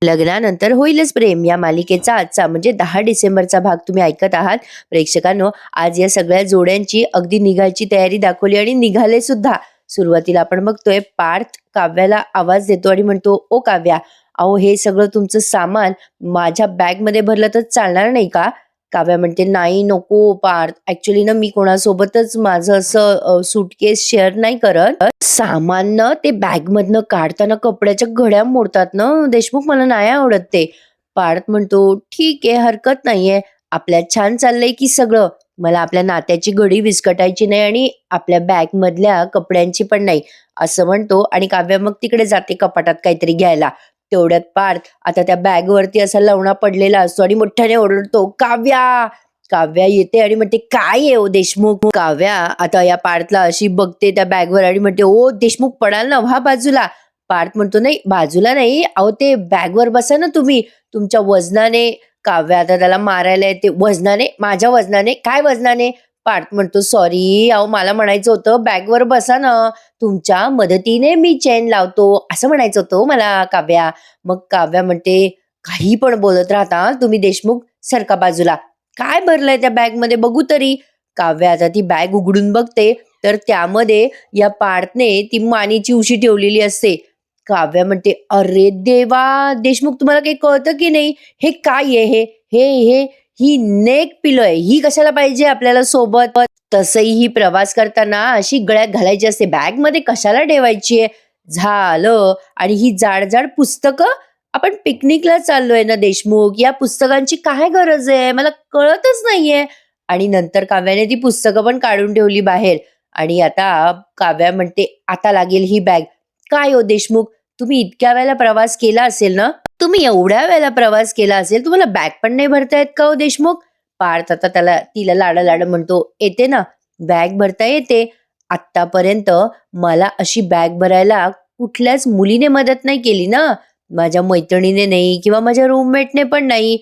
लग्नानंतर होईलच प्रेम या मालिकेचा आजचा म्हणजे 10 डिसेंबरचा भाग तुम्ही ऐकत आहात. प्रेक्षकांनो, आज या सगळ्या जोड्यांची अगदी निघायची तयारी दाखवली आणि निघाले सुद्धा. सुरुवातीला आपण बघतोय पार्थ काव्याला आवाज देतो आणि म्हणतो, ओ काव्या, अहो हे सगळं तुमचं सामान माझ्या बॅग मध्ये भरलं तर चालणार नाही का? काव्या म्हणते, नाही नको पार्थ, ऍक्च्युली ना मी कोणासोबतच माझं असं सुटकेस शेअर नाही करत. सामान ना ते बॅग मधनं काढताना कपड्याच्या घड्या मोडतात ना देशमुख, मला नाही आवडत ते. पार्थ म्हणतो, ठीक आहे, हरकत नाहीये, आपल्यात छान चाललंय की सगळं, मला आपल्या नात्याची घडी विस्कटायची नाही आणि आपल्या बॅग मधल्या कपड्यांची पण नाही, असं म्हणतो. आणि काव्या मग तिकडे जाते कपाटात काहीतरी घ्यायला. तेवढ्यात पार्थ आता त्या बॅग वरती असा लवणा पडलेला असतो आणि मोठ्याने ओरडतो, काव्या. काव्या येते आणि म्हणते, काय आहे ओ देशमुख? काव्या आता या पार्थला अशी बघते त्या बॅगवर आणि म्हणते, ओ देशमुख, पडाल ना, व्हा बाजूला. पार्थ म्हणतो, नाही बाजूला नाही, अहो ते बॅगवर बसा ना तुम्ही, तुमच्या वजनाने. काव्या आता त्याला मारायला येते, वजनाने? माझ्या वजनाने? काय वजनाने? पार्थ म्हणतो, सॉरी, अहो मला म्हणायचं होतं बॅगवर बसा ना, तुमच्या मदतीने मी चेन लावतो, असं म्हणायचं होतं हो मला. काव्या मग काव्या म्हणते, काही पण बोलत राहता तुम्ही देशमुख, सरका बाजूला. काय भरलंय त्या बॅग मध्ये बघू तरी. काव्या आता ती बॅग उघडून बघते तर त्यामध्ये या पार्थने ती मानेची उशी ठेवलेली असते. काव्या म्हणते, अरे देवा देशमुख, तुम्हाला काही कळतं की नाही? हे काय आहे हे? हे हे ही नेक पिलो आहे, ही कशाला पाहिजे आपल्याला सोबत? तसही ही प्रवास करताना अशी गळ्यात घालायची असते, बॅग मध्ये कशाला ठेवायची आहे? झालं. आणि ही जाड जाड पुस्तकं, आपण पिकनिकला चाललोय ना देशमुख, या पुस्तकांची काय गरज आहे, मला कळतच नाहीये. आणि नंतर काव्याने ती पुस्तकं पण काढून ठेवली बाहेर. आणि आता काव्या म्हणते, आता लागेल ही बॅग. काय हो देशमुख, तुम्ही इतक्या वेळेला प्रवास केला असेल ना, तुम्ही एवढ्या वेळेला प्रवास केला असेल, तुम्हाला बॅग पण नाही भरता येत का हो देशमुख? पार्थ आता तिला लाड म्हणतो, येते ना, बॅग भरता येते. आतापर्यंत मला अशी बॅग भरायला कुठल्याच मुलीने मदत नाही केली ना, माझ्या मैत्रिणीने नाही किंवा माझ्या रूममेटने पण नाही.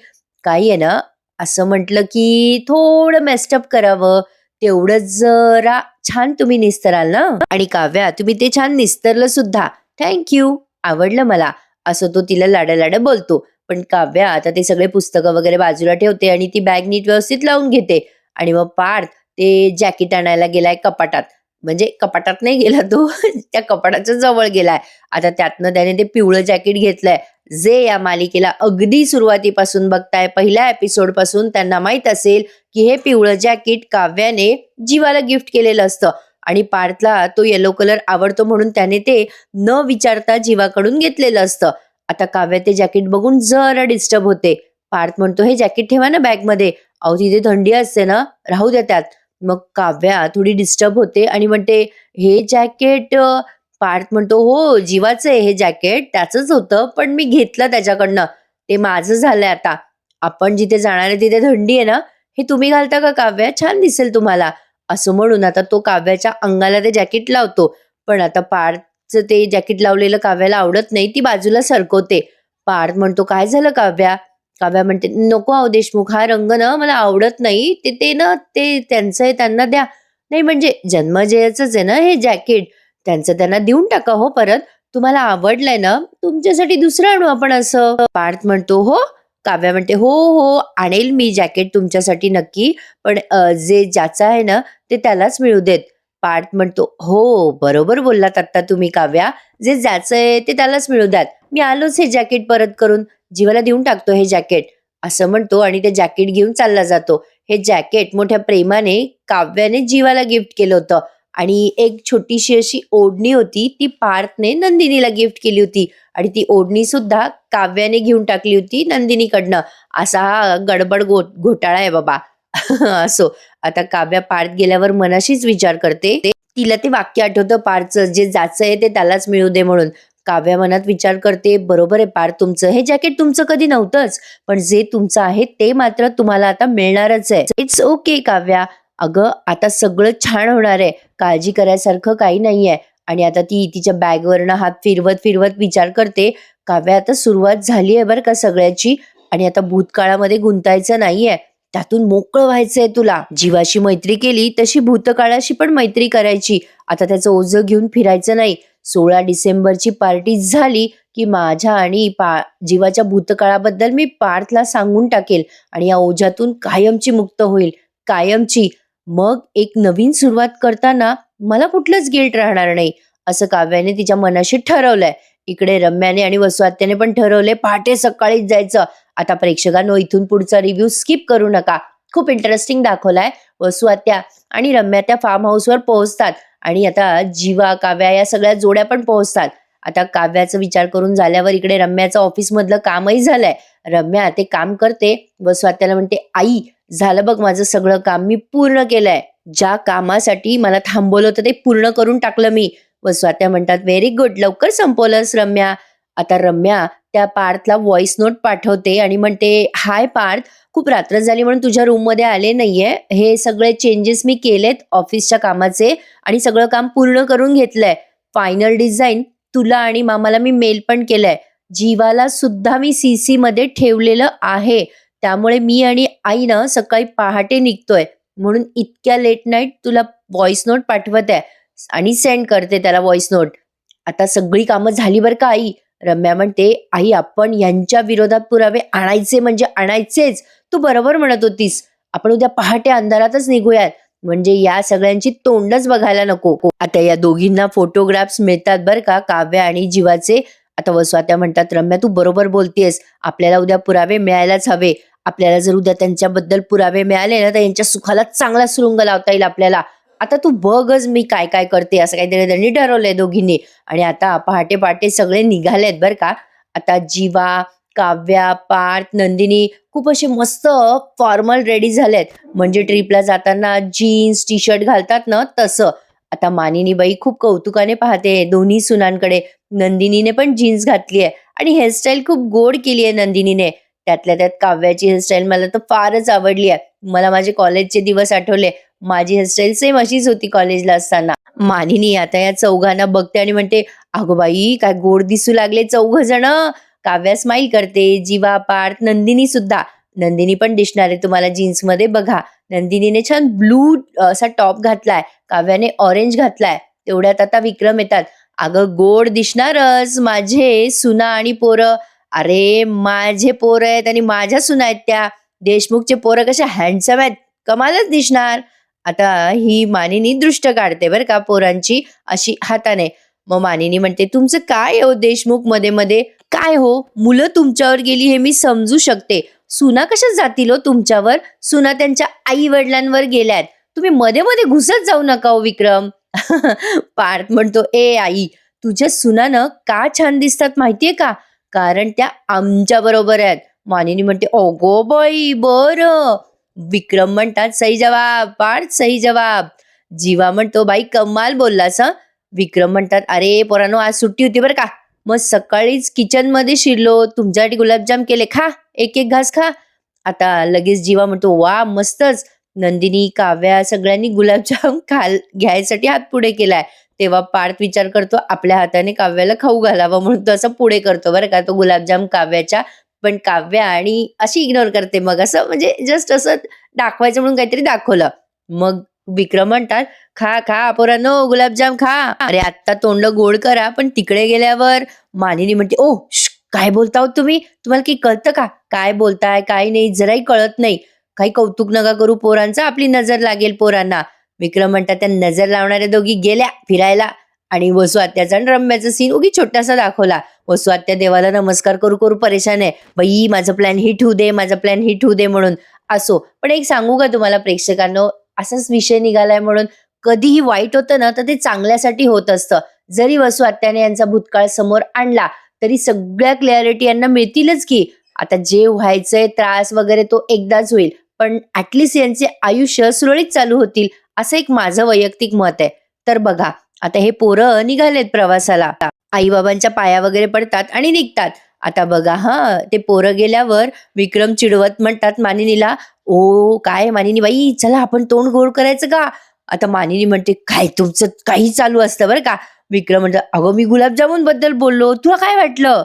काही आहे ना, असं म्हटलं की थोडं मेस्टअप करावं, तेवढंच जरा छान तुम्ही निस्तराल ना. आणि काव्या, तुम्ही ते छान निस्तरलं सुद्धा, थँक्यू, आवडलं मला, असं तो तिला लाड बोलतो. पण काव्या आता ते सगळे पुस्तकं वगैरे बाजूला ठेवते आणि ती बॅग नीट व्यवस्थित लावून घेते. आणि मग पार्थ ते जॅकेट आणायला गेलाय कपाटात, म्हणजे कपाटात नाही गेला तो त्या कपाटाच्या जवळ गेलाय. आता त्यातनं त्याने ते पिवळं जॅकेट घेतलंय, जे या मालिकेला अगदी सुरुवातीपासून बघताय, पहिल्या एपिसोड पासून त्यांना माहित असेल की हे पिवळं जॅकेट काव्याने जीवाला गिफ्ट केलेलं असतं. आणि पार्थला तो येलो कलर आवडतो म्हणून त्याने ते न विचारता जीवाकडून घेतलेलं असतं. आता काव्या ते जॅकेट बघून जरा डिस्टर्ब होते. पार्थ म्हणतो, हे जॅकेट ठेवा ना बॅग मध्ये, अहो तिथे थंडी असते ना, राहू द्या त्यात. मग काव्या थोडी डिस्टर्ब होते आणि म्हणते, हे जॅकेट? पार्थ म्हणतो, हो जीवाचं आहे हे जॅकेट, त्याचंच होतं, पण मी घेतलं त्याच्याकडनं, ते माझं झालंय आता. आपण जिथे जाणार आहे तिथे थंडी आहे ना, हे तुम्ही घालता का काव्या, छान दिसेल तुम्हाला, असं म्हणून आता तो काव्याच्या अंगाला ते जॅकेट लावतो. पण आता पार्थचं ते जॅकेट लावलेलं काव्याला आवडत नाही, ती बाजूला सरकवते. पार्थ म्हणतो, काय झालं काव्या? काव्या म्हणते, नको अहो देशमुख, हा रंग ना मला आवडत नाही, ते ते ना ते त्यांचं आहे, त्यांना द्या. नाही म्हणजे जन्मजयचंच आहे ना हे जॅकेट, त्यांचं त्यांना देऊन टाका हो परत, तुम्हाला आवडलंय ना, तुमच्यासाठी दुसरं आणू आपण, असं. पार्थ म्हणतो, हो. काव्या म्हणते, हो हो, आणेल मी जॅकेट तुमच्यासाठी नक्की, पण जे ज्याचं आहे ना ते त्यालाच मिळू देत. पार्थ म्हणतो, हो बरोबर बोललात आता तुम्ही काव्या, जे ज्याचं आहे ते त्यालाच मिळू द्यात, मी आलोच हे जॅकेट परत करून, जीवाला देऊन टाकतो हे जॅकेट, असं म्हणतो. आणि ते जॅकेट घेऊन चालला जातो. हे जॅकेट मोठ्या प्रेमाने काव्याने जीवाला गिफ्ट केलं होतं. आणि एक छोटीशी अशी ओढणी होती, ती पार्थने नंदिनीला गिफ्ट केली होती. आणि ती ओढणी सुद्धा काव्याने घेऊन टाकली होती नंदिनीकडनं. असा हा गडबड घोटाळा आहे बाबा. असो. आता काव्या पार्थ गेल्यावर मनाशीच विचार करते, तिला ते वाक्य आठवतं पार्थचं, जे ज्याचं आहे ते त्यालाच मिळू दे म्हणून. काव्या मनात विचार करते, बरोबर आहे पार्थ, तुमचं हे जॅकेट तुमचं कधी नव्हतंच, पण जे तुमचं आहे ते मात्र तुम्हाला आता मिळणारच आहे. इट्स ओके काव्या, अगं आता सगळं छान होणार आहे, काळजी करायसारखं काही नाहीये. आणि आता ती तिच्या बॅगवरनं हात फिरवत फिरवत विचार करते, काव्या आता सुरुवात झाली आहे बरं का सगळ्याची, आणि आता भूतकाळामध्ये गुंतायचं नाहीये, त्यातून मोकळं व्हायचंय तुला. जीवाशी मैत्री केली तशी भूतकाळाशी पण मैत्री करायची. आता त्याचं ओझं घेऊन फिरायचं नाही. 16 डिसेंबरची पार्टी झाली की की माझ्या आणि जीवाच्या भूतकाळाबद्दल मी पार्थला सांगून टाकेल आणि या ओझ्यातून कायमची मुक्त होईल, कायमची. मग एक नवीन सुरुवात करताना मला कुठलंच गिल्ट राहणार नाही, असं काव्याने तिच्या मनाशी ठरवलंय. इकडे रम्याने आणि वसुआत्याने पण ठरवले पहाटे सकाळीच जायचं. आता प्रेक्षकांनो, इथून पुढचा रिव्ह्यू स्किप करू नका. खूप इंटरेस्टिंग दाखवलाय. वसुआत्या आणि रम्या त्या फार्म हाऊसवर पोहोचतात आणि आता जीवा, काव्या या सगळ्या जोड्या पण पोहोचतात. आता काव्याचा विचार करून झाल्यावर इकडे रम्याचं ऑफिस मधलं कामही झालंय. रम्या ते काम करते. वसुआत्याला म्हणते, आई झालं बघ माझं सगळं काम, मी पूर्ण केलंय. ज्या कामासाठी मला थांबवलं होतं ते पूर्ण करून टाकलं मी. वसुआत्या म्हणतात, व्हेरी गुड, लवकर संपवलंस रम्या. आता रम्या त्या पार्थला व्हॉइस नोट पाठवते आणि म्हणते, हाय पार्थ, खूप रात्र झाली म्हणून तुझ्या रूम मध्ये आले नाहीये. हे सगळे चेंजेस मी केलेत ऑफिसच्या कामाचे आणि सगळं काम पूर्ण करून घेतलंय. फायनल डिझाईन तुला आणि मामाला मी मेल पण केलंय. जीवाला सुद्धा मी सीसी मध्ये ठेवलेलं आहे. त्यामुळे मी आणि आई ना सकाळी पहाटे निघतोय, म्हणून इतक्या लेट नाईट तुला व्हॉइस नोट पाठवत आहे आणि सेंड करते त्याला व्हॉइस नोट. आता सगळी कामं झाली बरं का आई. रम्या म्हणते, आई आपण यांच्या विरोधात पुरावे आणायचे म्हणजे आणायचेच. तू बरोबर म्हणत होतीस. आपण उद्या पहाटे अंधारातच निघूयात, म्हणजे या सगळ्यांची तोंडच बघायला नको. आता या दोघींना फोटोग्राफ्स मिळतात बरं का, काव्या आणि जीवाचे. आता वसुआत्या म्हणतात, रम्या तू बरोबर बोलतेस, आपल्याला उद्या पुरावे मिळायलाच हवे. आपल्याला जर उद्या त्यांच्याबद्दल पुरावे मिळाले ना तर यांच्या सुखाला चांगला सुरुंग लावता येईल आपल्याला. आता तू बघच मी काय काय करते, असं काहीतरी त्यांनी ठरवलंय दोघींनी. आणि आता पहाटे पहाटे सगळे निघालेत बरं का. आता जीवा, काव्या, पार्थ, नंदिनी खूप असे मस्त फॉर्मल रेडी झालेत, म्हणजे ट्रिपला जाताना जीन्स टी शर्ट घालतात ना तसं. आता मानिनी बाई खूप कौतुकाने पाहते दोन्ही सुनांकडे. नंदिनीने पण जीन्स घातली आहे आणि हेअरस्टाईल खूप गोड केली आहे नंदिनीने. त्यातल्या त्यात काव्याची हेअरस्टाईल मला तर फारच आवडली आहे. मला माझे कॉलेजचे दिवस आठवले. माझी हेअरस्टाईल सेम अशीच होती कॉलेजला असताना. मानिनी आता या चौघांना बघते आणि म्हणते, अगो बाई काय गोड दिसू लागले चौघ जण. काव्या स्माईल करते, जीवा, पार्थ, नंदिनी सुद्धा. नंदिनी पण दिसणार आहे तुम्हाला जीन्स मध्ये बघा. नंदिनीने छान ब्लू असा टॉप घातलाय, काव्याने ऑरेंज घातलाय. तेवढ्यात आता विक्रम येतात. अगं गोड दिसणारच माझे सुना आणि पोरं. अरे माझे पोरं आहेत आणि माझ्या सुना आहेत त्या. देशमुखचे पोरं कसे हँडसम आहेत, कमालच दिसणार. आता ही मानिनी दृष्ट काढते बरं का पोरांची अशी हाताने. मग मानिनी म्हणते, तुमचं काय हो देशमुख मध्ये मध्ये, काय हो मुलं तुमच्यावर गेली हे मी समजू शकते, सुना कशा जातील हो तुमच्यावर. सुना त्यांच्या आई वडिलांवर गेल्यात, तुम्ही मध्ये मध्ये घुसत जाऊ नका हो विक्रम. पार्थ म्हणतो, ए आई तुझ्या सुनानं का छान दिसतात माहितीये का, कारण त्या आमच्या बरोबर आहेत. मानिनी म्हणते, ओगो बाई बर. विक्रम म्हणतात, सही जवाब. पार्थ सही जवाब. जीवा म्हणतो, बाई कमाल बोललास हं. विक्रम म्हणतात, अरे पोरांनो आज सुट्टी होती बरं का, मग सकाळीच किचन मध्ये शिरलो, तुमच्यासाठी गुलाबजाम केले, खा एक एक घास खा. आता लगेच जीवा म्हणतो, वा मस्तच. नंदिनी, काव्या सगळ्यांनी गुलाबजाम घ्यायसाठी हात पुढे केलाय. तेव्हा पार्थ विचार करतो आपल्या हाताने काव्याला खाऊ घालावं, म्हणून तो असं पुढे करतो बरं का तो गुलाबजाम काव्याच्या. पण काव्या आणि अशी इग्नोर करते, मग असं म्हणजे जस्ट असं दाखवायचं म्हणून काहीतरी दाखवलं. मग विक्रम म्हणतात, खा खा पोरांनो गुलाबजाम खा. अरे आत्ता तोंड गोड करा, पण तिकडे गेल्यावर. मानिनी म्हणते, ओ काय बोलता हो तुम्ही, तुम्हाला काही कळतं का, काय बोलताय काय नाही, जराही कळत नाही. काही कौतुक नका करू पोरांचा, आपली नजर लागेल पोरांना. विक्रम म्हणतात, त्या नजर लावणाऱ्या दोघी गेल्या फिरायला. आणि वसुआत्याचा आणि रम्याचा सीन उगी छोटासा दाखवला. वसुआत्या देवाला नमस्कार करू करू परेशान आहे, बाई माझं प्लॅन हिट होऊ दे, माझा प्लॅन हिट होऊ दे म्हणून. असो, पण एक सांगू का तुम्हाला प्रेक्षकांनो, असाच विषय निघालाय म्हणून कधीही वाईट होतं ना तर ते चांगल्यासाठी होत असतं. जरी वसुआत्याने यांचा भूतकाळ समोर आणला तरी सगळ्या क्लॅरिटी यांना मिळतीलच की. आता जे व्हायचंय त्रास वगैरे तो एकदाच होईल, पण ऍटलिस्ट यांचे आयुष्य सुरळीत चालू होतील, असं एक माझं वैयक्तिक मत आहे. तर बघा आता हे पोरं निघालेत प्रवासाला, आई बाबांच्या पाया वगैरे पडतात आणि निघतात. आता बघा हा, ते पोरं गेल्यावर विक्रम चिडवत म्हणतात मानिनीला, ओ काय मानिनी बाई चला आपण तोंड गोड करायचं का. आता मानिनी म्हणते, काय तुमचं काही चालू असतं बरं का. विक्रम म्हणतात, अगं मी गुलाबजामुन बद्दल बोललो, तुला काय वाटलं.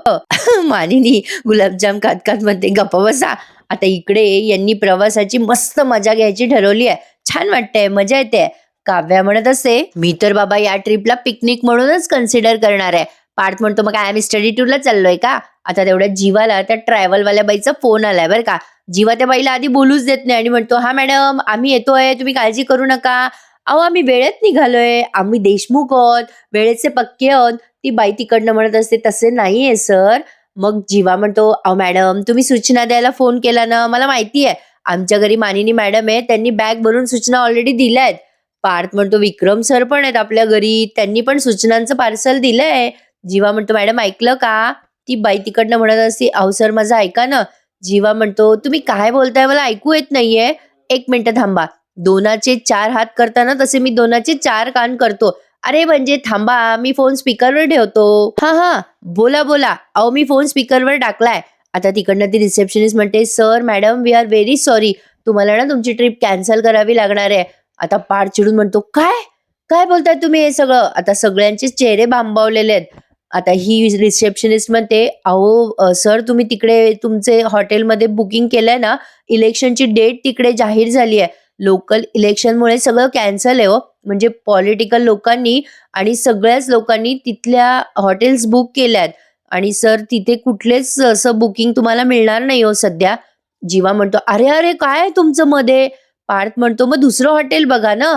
मानिनी गुलाबजाम खात खात म्हणते, गप्पा बसा. आता इकडे यांनी प्रवासाची मस्त मजा घ्यायची ठरवली आहे, छान वाटतंय, मजा येते. काव्या म्हणत असते, मी तर बाबा या ट्रिपला पिकनिक म्हणूनच कन्सिडर करणार आहे, पार्थ म्हणतो मग काय आम्ही स्टडी टूरला चाललोय का? आता तेवढ्या जीवाला त्या ट्रॅव्हलवाल्या बाईचा फोन आलाय बरं का. जीवा त्या बाईला आधी बोलूच देत नाही आणि म्हणतो, "हा मॅडम, आम्ही येतोय, तुम्ही काळजी करू नका. अहो आम्ही वेळेत निघालोय, आम्ही देशमुख आहोत, वेळेचे पक्के आहोत." ती बाई तिकडनं म्हणत असते, "तसे नाहीये सर." मग जीवा म्हणतो, "अहो मॅडम, तुम्ही सूचना द्यायला फोन केला ना, मला माहिती आहे. आमच्या घरी मानिनी मॅडम आहे, त्यांनी बॅग भरून सूचना ऑलरेडी दिल्या आहेत." पार्थ म्हणतो, "विक्रम सर पण आहेत आपल्या घरी, त्यांनी पण सूचनांचं पार्सल दिलंय." जीवा म्हणतो, "मॅडम ऐकलं का?" ती बाई तिकडनं म्हणत असते, "अहो सर माझं ऐका ना." जीवा म्हणतो, "तुम्ही काय बोलताय मला ऐकू येत नाहीये. 1 मिनिटं थांबा. 2चे 4 हात करताना तसे मी 2चे 4 कान करतो. अरे म्हणजे थांबा, मी फोन स्पीकरवर ठेवतो. हां, हां. बोला, बोला. अहो मी फोन स्पीकरवर टाकलाय." आता तिकडनं ती रिसेप्शनिस्ट म्हणते, "sir, madam we are very sorry. तुम्हाला ना तुमची ट्रिप कॅन्सल करावी लागणार आहे." आता पार चिडून म्हणतो, "काय? काय बोलताय तुम्ही हे सगळं?" आता सगळ्यांचे चेहरे भांबावलेले आहेत. आता ही रिसेप्शनिस्ट म्हणते, "अहो सर तुम्ही तिकडे तुमचे हॉटेलमध्ये बुकिंग केलंय ना, इलेक्शनची डेट तिकडे जाहीर झाली आहे. लोकल इलेक्शनमुळे सगळं कॅन्सल आहे हो. म्हणजे पॉलिटिकल लोकांनी आणि सगळ्याच लोकांनी तिथल्या हॉटेल्स बुक केल्यात आणि सर तिथे कुठलेच असं बुकिंग तुम्हाला मिळणार नाही हो सध्या." जीवा म्हणतो, "अरे, अरे काय आहे तुमचं मध्ये?" पार्थ म्हणतो, "मग दुसरं हॉटेल बघा ना."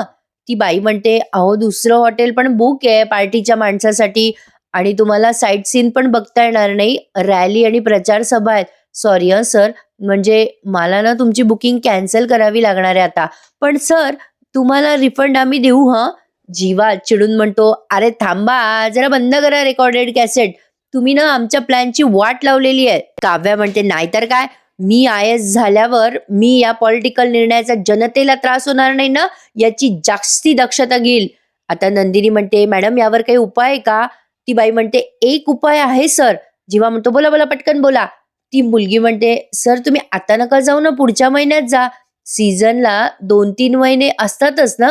ती बाई म्हणते, "अहो दुसरं हॉटेल पण बुक आहे पार्टीच्या माणसासाठी आणि तुम्हाला साईट सीन पण बघता येणार नाही. रॅली आणि प्रचार सभा आहेत. सॉरी हं सर, म्हणजे मला ना तुमची बुकिंग कॅन्सल करावी लागणार आहे आता. पण सर तुम्हाला रिफंड आम्ही देऊ हं." जीवा चिडून म्हणतो, "अरे थांबा, जरा बंद करा रेकॉर्डेड कॅसेट. तुम्ही ना आमच्या प्लॅनची वाट लावलेली आहे." काव्या म्हणते, "नाहीतर काय, मी आय-एस झाल्यावर मी या पॉलिटिकल निर्णयाचा जनतेला त्रास होणार नाही ना, याची जास्ती दक्षता घेईल." आता नंदिनी म्हणते, "मॅडम यावर काही उपाय आहे का?" ती बाई म्हणते, "एक उपाय आहे सर." जीवा म्हणतो, "बोला, बोला, पटकन बोला." ती मुलगी म्हणते, "सर तुम्ही आता नका जाऊ ना, पुढच्या महिन्यात जा. सीझनला 2-3 महिने असतातच ना."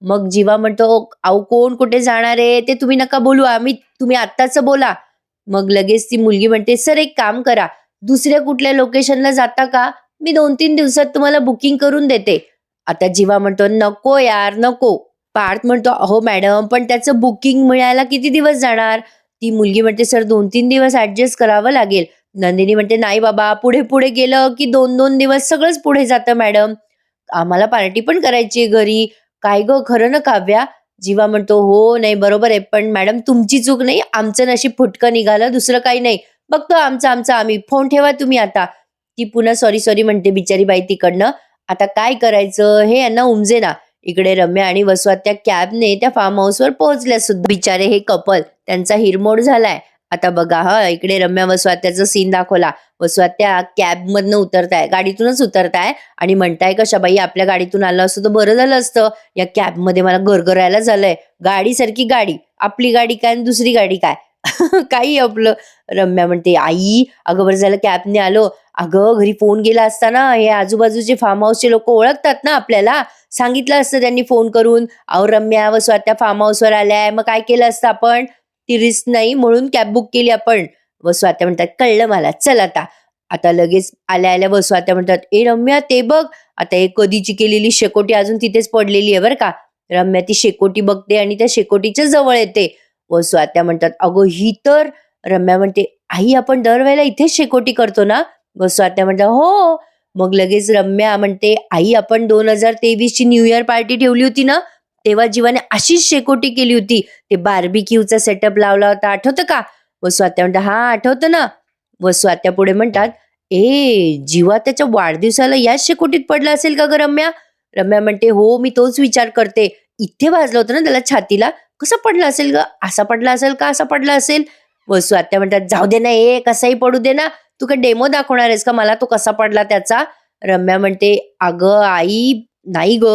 मग जीवा म्हणतो, "अहो कोण कुठे जाणार आहे ते तुम्ही नका बोलू, तुम्ही आत्ताचं बोला." मग लगेच ती मुलगी म्हणते, "सर एक काम करा, दुसऱ्या कुठल्या लोकेशनला जाता का? मी 2-3 दिवसात तुम्हाला बुकिंग करून देते." आता जीवा म्हणतो, "नको यार, नको." पार्थ म्हणतो, "अहो मॅडम, पण त्याचं बुकिंग मिळायला किती दिवस जाणार?" ती मुलगी म्हणते, "सर 2-3 दिवस ॲडजस्ट करावं लागेल." नंदिनी म्हणते, "नाही बाबा, पुढे-पुढे गेलं की 2-2 दिवस सगळंच पुढे जातं मॅडम. आम्हाला पार्टी पण करायची आहे घरी." "काय गं, खरं ना काव्या?" जीवा म्हणतो, "हो, नाही बरोबर आहे. पण मॅडम तुमची चूक नाही, आमचं नशीब फुटकं निघालं, दुसरं काही नाही. बघतो आमचं आम्ही. फोन ठेवा तुम्ही आता." ती पुन्हा सॉरी म्हणते बिचारी बाई तिकडनं. आता काय करायचं हे यांना उमजेना. इकडे रम्या आणि वसवात त्या कॅबने त्या फार्म हाऊसवर पोहोचल्या सुद्धा. बिचारे हे कपल, त्यांचा हिरमोड झालाय. आता बघा हा, इकडे रम्या वसवात्याचा सीन दाखवला. वसवात्या कॅबमधनं उतरताय, गाडीतूनच उतरताय आणि म्हणताय, "कशा बाई आपल्या गाडीतून आलं असतं तर बरं झालं असतं. या कॅबमध्ये मला गरगरायला झालंय. गाडीसारखी गाडी, आपली गाडी काय आणि दुसरी गाडी काय." काही आपलं. रम्या म्हणते, "आई, अगं बरं झालं कॅबने आलो. अगं घरी फोन गेला असता ना, हे आजूबाजूचे फार्म हाऊसचे लोक ओळखतात ना आपल्याला. सांगितलं असतं त्यांनी फोन करून, 'अहो रम्या व स्वात्या फार्म हाऊसवर आल्याय.' मग काय केलं असतं आपण? ती रिस्क नाही म्हणून कॅब बुक केली आपण." व स्वात्या म्हणतात, "कळलं मला, चल आता." आता लगेच आल्या आल्या व स्वात्या म्हणतात, "ए रम्या ते बघ." आता एक कधीची केलेली शेकोटी अजून तिथेच पडलेली आहे बरं का. रम्या ती शेकोटी बघते आणि त्या शेकोटीच्या जवळ येते. व स्वात्या म्हणतात, "अगं ही तर." रम्या म्हणते, "आई आपण दरवेळेला इथेच शेकोटी करतो ना?" व स्वात्या म्हणतात, "हो." मग लगेच रम्या म्हणते, "आई आपण 2023 ची न्यू इयर पार्टी ठेवली होती ना, तेव्हा जीवाने अशीच शेकोटी केली होती. ते बार्बिक्यूचा सेटअप लावला होता आठवतं का?" व स्वात्या म्हणतात, "हां आठवतं ना." व स्वात्या पुढे म्हणतात, जीवा त्याच्या वाढदिवसाला याच शेकोटीत पडला असेल का ग रम्या?" रम्या म्हणते, "हो मी तोच विचार करते. इथे वाजलं होतं ना त्याला छातीला, कसा पडला असेल ग? असा पडला असेल का असा पडला असेल?" व स्वात्या म्हणतात, "जाऊ दे ना, कसाही पडू दे ना. तू काय डेमो दाखवणार आहेस का मला तो कसा पडला त्याचा?" रम्या म्हणते, "अगं आई नाही ग."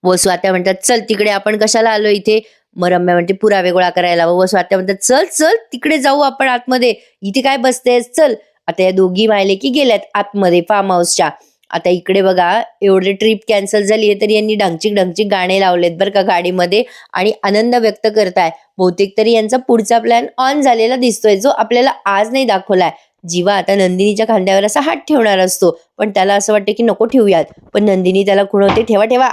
व स्वात्या म्हणतात, "चल तिकडे आपण कशाला आलो इथे?" मग रम्या म्हणते, "पुरावे गोळा करायला." व स्वात्या म्हणतात, "चल चल तिकडे जाऊ आपण आतमध्ये, इथे काय बसतेस चल." आता या दोघी मायले की गेल्यात आतमध्ये फार्म हाऊसच्या. आता इकडे बघा एवढी ट्रिप कॅन्सल झालीये तरी यांनी ढंगचिक ढंगचिक गाणे लावलेत बरं का गाडीमध्ये आणि आनंद व्यक्त करताय. बहुतेक तरी यांचा पुढचा प्लॅन ऑन झालेला दिसतोय, जो आपल्याला आज नाही दाखवलाय. जीवा आता नंदिनीच्या खांद्यावर असा हात ठेवणार असतो, पण त्याला असं वाटतं की नको ठेवूयात. पण नंदिनी त्याला खुणवते, "ठेवा ठेवा."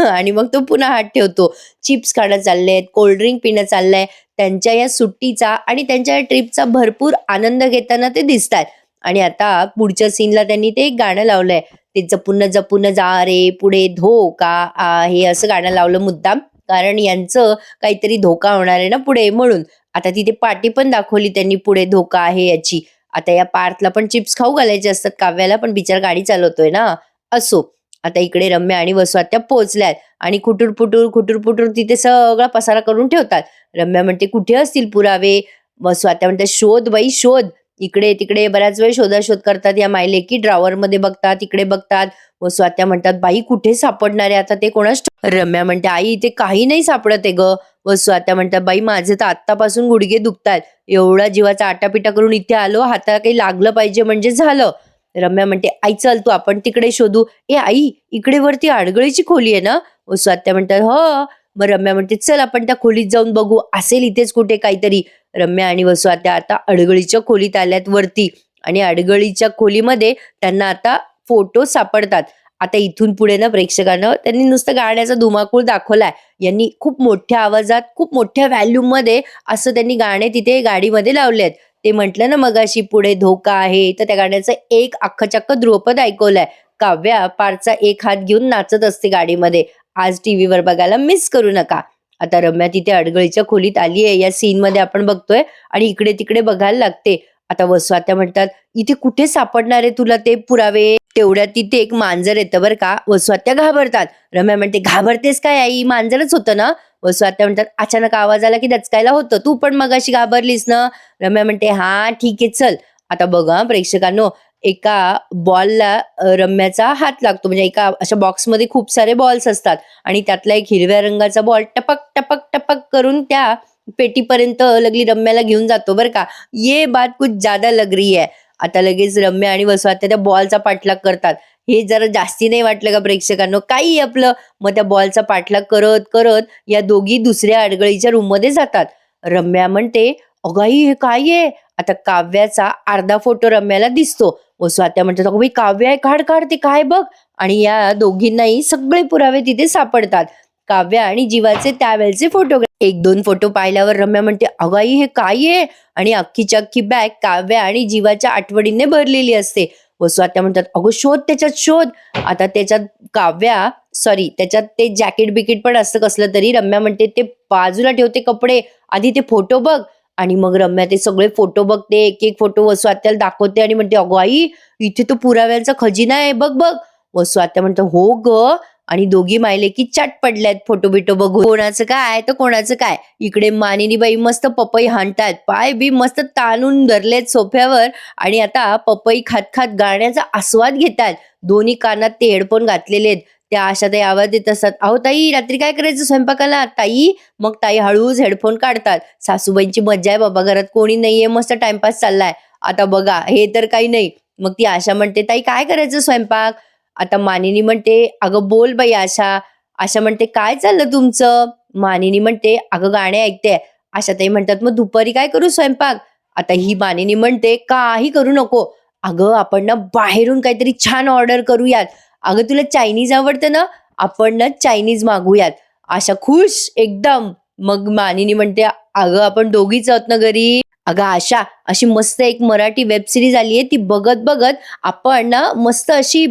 आणि मग तो पुन्हा हात ठेवतो. चिप्स खाणं चाललेत, कोल्ड्रिंक पिणं चाललंय. त्यांच्या या सुट्टीचा आणि त्यांच्या या ट्रिपचा भरपूर आनंद घेताना ते दिसतात. आणि आता पुढच्या सीनला त्यांनी ते एक गाणं लावलंय. ते जपून जपून जा रे पुढे धोका आहे असं गाणं लावलं मुद्दाम. कारण यांचं काहीतरी धोका होणार आहे ना पुढे म्हणून. आता तिथे पाटी पण दाखवली त्यांनी पुढे धोका आहे याची. आता या पार्थला पण चिप्स खाऊ घालायचे असतात काव्याला, पण बिचारा गाडी चालवतोय ना. असो. आता इकडे रम्या आणि वसू आत्या पोहोचल्यात आणि खुटूर तिथे सगळा पसारा करून ठेवतात. रम्या म्हणते कुठे असतील पुरावे? वसू आत्या म्हणते शोध बाई शोध. इकडे तिकडे बऱ्याच वेळ शोधाशोध करतात या मायलेकी. ड्रॉवर मध्ये बघतात, इकडे बघतात. वसू आत्या म्हणतात बाई कुठे सापडणार आहे आता ते कोणास रम्या म्हणते आई इथे काही नाही सापडत आहे ग. वसू आत्या म्हणतात बाई माझे तर आत्तापासून गुडघे दुखतात. एवढा जीवाचा आटापिटा करून इथे आलो, हाताला काही लागलं पाहिजे म्हणजे झालं. रम्या म्हणते आई चल तू आपण तिकडे शोधू. ए आई इकडे वरती आडगळीची खोली आहे ना? वसू आत्या म्हणतात हो. मग रम्या म्हणते चल आपण त्या खोलीत जाऊन बघू, असेल इथेच कुठे काहीतरी. रम्या आणि वसू आत्या आता अडगळीच्या खोलीत आल्यात वरती आणि अडगळीच्या खोलीमध्ये त्यांना आता फोटो सापडतात. आता इथून पुढे ना प्रेक्षकांना त्यांनी नुसतं गाण्याचा धुमाकूळ दाखवलाय. यांनी खूप मोठ्या आवाजात खूप मोठ्या व्हॅल्यूम मध्ये असं त्यांनी गाणे तिथे गाडीमध्ये लावलेत. ते म्हटलं ना मगाशी पुढे धोका आहे, तर त्या गाण्याचं एक अख्खचक्क ध्रुवपद ऐकवलंय. काव्या पारचा एक हात घेऊन नाचत असते गाडीमध्ये. आज टीव्हीवर बघायला मिस करू नका. आता रम्या तिथे अडगळीच्या खोलीत आली आहे या सीन मध्ये आपण बघतोय आणि इकडे तिकडे बघायला लागते. आता वसू आत्या म्हणतात इथे कुठे सापडणार आहे तुला ते पुरावे? तेवढ्यात तिथे एक मांजर येतं बरं का. वसू आत्या घाबरतात. रम्या म्हणते घाबरतेस काय आई, मांजरच होतं ना. वसू आत्या म्हणतात अचानक आवाज आला की दचकायला होतं, तू पण मगाशी घाबरलीस ना. रम्या म्हणते हा ठीक आहे चल. आता बघा प्रेक्षकांनो, एका बॉलला रम्याचा हात लागतो. म्हणजे एका अशा बॉक्समध्ये खूप सारे बॉल्स असतात आणि त्यातला एक हिरव्या रंगाचा बॉल टपक टपक टपक करून त्या पेटीपर्यंत लगली रम्याला घेऊन जातो बरं का. ये बात कुछ ज्यादा लग रही है. आता लगेच रम्या आणि वसू आत्या त्या बॉलचा पाठलाग करतात. हे जरा जास्ती नाही वाटलं का प्रेक्षकांनो? काही आपलं. मग त्या बॉलचा पाठलाग करत करत या दोघी दुसऱ्या अडगळीच्या रूम मध्ये जातात. रम्या म्हणते अगं आई हे काय आहे? आता काव्याचा अर्धा फोटो रम्याला दिसतो. वसू आत्या म्हणतात अगं बाई काव्य आहे, काढ काढ ते काय बघ. आणि या दोघींनाही सगळे पुरावे तिथे सापडतात. काव्या आणि जीवाचे त्यावेळेचे फोटो. एक दोन फोटो पाहिल्यावर रम्या म्हणते अगं आई हे काय आहे? आणि अख्खीच्या अख्खी बॅग काव्या आणि जीवाच्या आठवणींनी भरलेली असते. वसू आत्या म्हणतात अगं शोध त्याच्यात शोध. आता त्याच्यात काव्या त्याच्यात ते जॅकेट बिकेट पण असतं कसलं तरी. रम्या म्हणते ते बाजूला ठेवते कपडे, आधी ते फोटो बघ. आणि मग रम्या ते सगळे फोटो बघते, एक एक फोटो वसू आत्याला दाखवते आणि म्हणते अगो आई इथे तो पुराव्यांचा खजिना आहे बघ बघ. वसू आत्या म्हणते हो ग. आणि दोघी मायले की चट पडल्यात फोटो बिटो बघून. कोणाचं काय तर कोणाचं काय. इकडे मानिनी बाई मस्त पपई हाणतात, पाय बी मस्त ताणून धरलेत सोफ्यावर आणि आता पपई खात खात गाण्याचा आस्वाद घेतात. दोन्ही कानात ते हेडफोन घातलेले आहेत. त्या आशाताई आवाज देत असतात अहो ताई रात्री काय करायचं स्वयंपाकाला ताई. मग ताई हळूच हेडफोन काढतात. सासूबाईंची मज्जा आहे बाबा, घरात कोणी नाहीये, मस्त टाइमपास चाललाय. आता बघा हे तर काही नाही. मग ती आशा म्हणते ताई काय करायचं स्वयंपाक? आता मानिनी म्हणते अगं बोल बाई आशा. आशा म्हणते काय चाललं तुमचं? मानिनी म्हणते अगं गाणे ऐकते. आशाताई म्हणतात मग दुपारी काय करू स्वयंपाक? आता ही मानिनी म्हणते काही करू नको. अगं आपण ना बाहेरून काहीतरी छान ऑर्डर करूयात. अगं तुला चायनीज आवडतं ना, आपण ना चायनीज मागूयात. आशा खुश एकदम. मग मानिनी म्हणते अगं आपण दोघीच आहोत ना घरी. अगं आशा अशी मस्त एक मराठी वेब सिरीज आली आहे, ती बघत बघत आपण ना मस्त अशी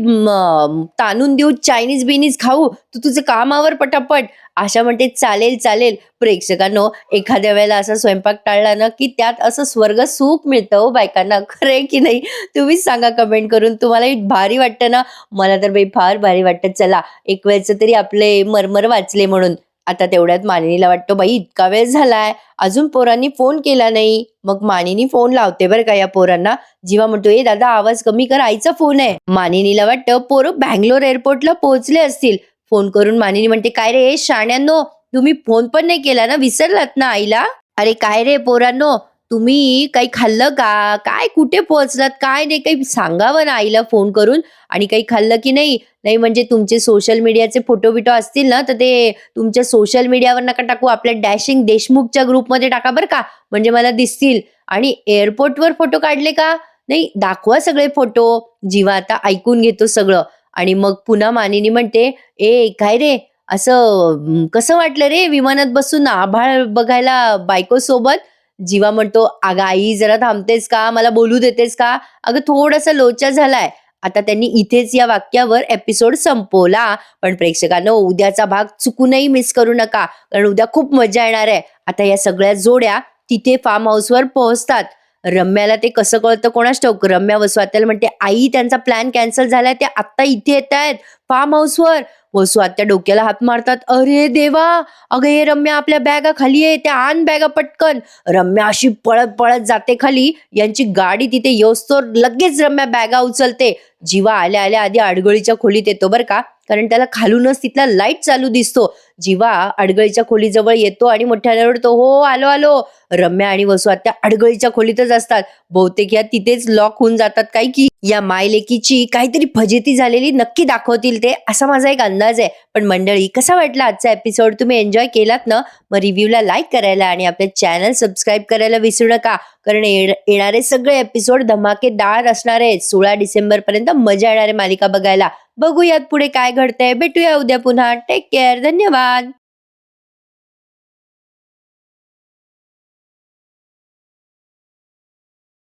ताणून देऊ, चायनीज बिनीज खाऊ, तू तुझं काम आवर पटापट. आशा म्हणते चालेल चालेल. प्रेक्षकांनो एखाद्या वेळेला असा स्वयंपाक टाळला ना की त्यात असं स्वर्ग सुख मिळतं हो बायकांना. खरंय की नाही? तुम्हीच सांगा कमेंट करून. तुम्हाला भारी वाटतं ना? मला तर बाई फार भारी वाटतं. चला एक वेळचं तरी आपले मरमर वाचले म्हणून. आता तेवढ्यात मानिनीला वाटतं बाई इतका वेळ झालाय, अजून पोरांनी फोन केला नाही. मग मानिनी फोन लावते बरं का या पोरांना. जीवा म्हणतो ए दादा आवाज कमी कर, आईचा फोन आहे. मानिनीला वाटतं पोरं बँगलोर एअरपोर्टला पोहोचले असतील. फोन करून मानिनी म्हणते काय रे शाण्यांनो, तुम्ही फोन पण नाही केला ना, विसरलात ना आईला? अरे काय रे पोरांनो, तुम्ही काही खाल्लं का? काय कुठे पोहोचलात काय नाही, काही सांगावं ना आईला फोन करून. आणि काही खाल्लं की नाही? नाही म्हणजे तुमचे सोशल मीडियाचे फोटो बिटो असतील ना, तर ते तुमच्या सोशल मीडियावर नका टाकू, आपल्या डॅशिंग देशमुखच्या ग्रुपमध्ये टाका बरं का, म्हणजे मला दिसतील. आणि एअरपोर्टवर फोटो काढले का? नाही दाखवा सगळे फोटो. जीवा आता ऐकून घेतो सगळं. आणि मग पुन्हा मानिनी म्हणते ए काय रे, कसं वाटलं रे विमानात बसून आभाळ बघायला बायकोसोबत? जीवा म्हणतो, "अगं आई जरा थांबतेस का? मला बोलू देतेस का? अगं थोडासा लोचा झालाय." आता त्यांनी इथेच या वाक्यावर एपिसोड संपवला. पण प्रेक्षकांनो उद्याचा भाग चुकूनही मिस करू नका. कारण उद्या खूप मजा येणार आहे. आता या सगळ्या जोड्या तिथे फार्म हाऊसवर पोहोचतात. रम्याला ते कसं कळतं कोणास ठाऊक. रम्या वसू आत्याला म्हणते, "आई त्यांचा प्लॅन कॅन्सल झालाय. ते आत्ता इथे येतायत फार्म हाऊसवर." वसू आत्या डोक्याला हात मारतात. "अरे देवा! अगं हे रम्या आपल्या बॅगा खाली आहे. त्या आण बॅगा पटकन." रम्या अशी पळत पळत जाते खाली. यांची गाडी तिथे येऊस्तोवर लगेच रम्या बॅगा उचलते. जीवा आल्या आल्या आधी अडगळीच्या खोलीत येतो बरं का. कारण त्याला खालूनच तिथला लाईट चालू दिसतो. जीवा अडगळीच्या खोलीजवळ येतो आणि मोठ्याने ओरडतो, "हो आलो आलो." रम्या आणि वसू आत्या अडगळीच्या खोलीतच असतात. बहुतेक या तिथेच लॉक होऊन जातात काय की या मायलेकीची काहीतरी फजिती झालेली नक्की दाखवतील ते, असा माझा एक अंदाज आहे. पण मंडळी कसा वाटला आजचा एपिसोड? तुम्ही एन्जॉय केलात ना? मग रिव्ह्यूला लाईक करायला आणि आपले चॅनल सबस्क्राईब करायला विसरू नका. कारण येणारे सगळे एपिसोड धमाकेदार असणार आहेत. 16 डिसेंबर पर्यंत मजा येणार आहे मालिका बघायला. बघूयात पुढे काय घडतंय. भेटूया उद्या पुन्हा. Take care. धन्यवाद.